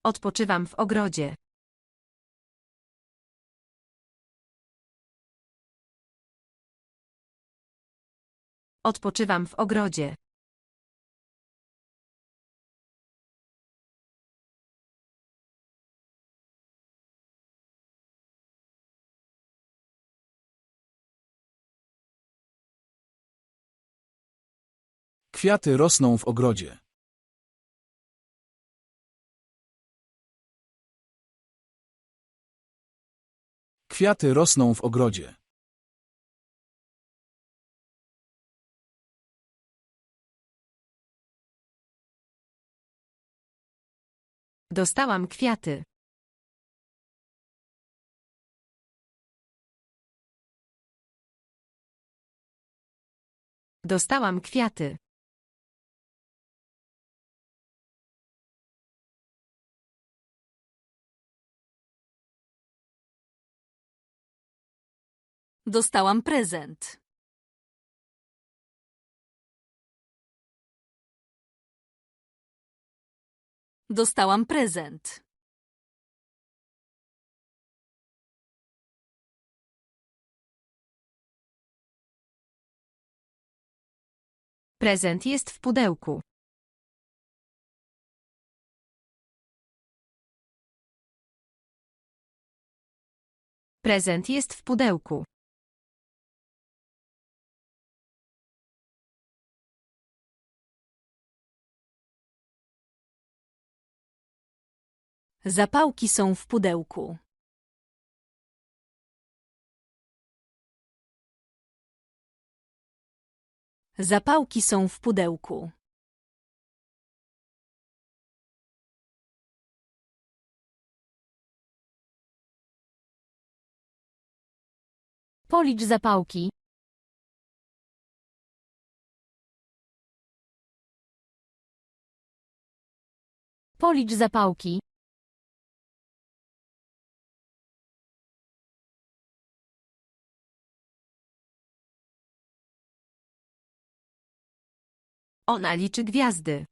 Odpoczywam w ogrodzie. Odpoczywam w ogrodzie. Kwiaty rosną w ogrodzie. Kwiaty rosną w ogrodzie. Dostałam kwiaty. Dostałam kwiaty. Dostałam prezent. Dostałam prezent. Prezent jest w pudełku. Prezent jest w pudełku. Zapałki są w pudełku. Zapałki są w pudełku. Policz zapałki. Policz zapałki. Ona liczy gwiazdy.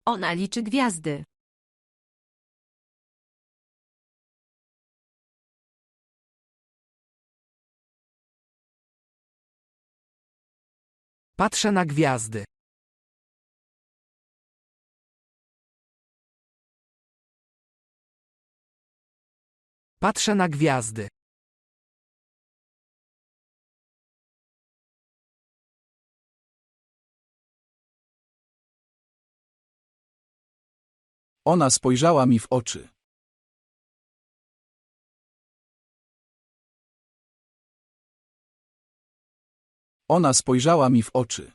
Ona liczy gwiazdy. Patrzę na gwiazdy. Patrzę na gwiazdy. Ona spojrzała mi w oczy. Ona spojrzała mi w oczy.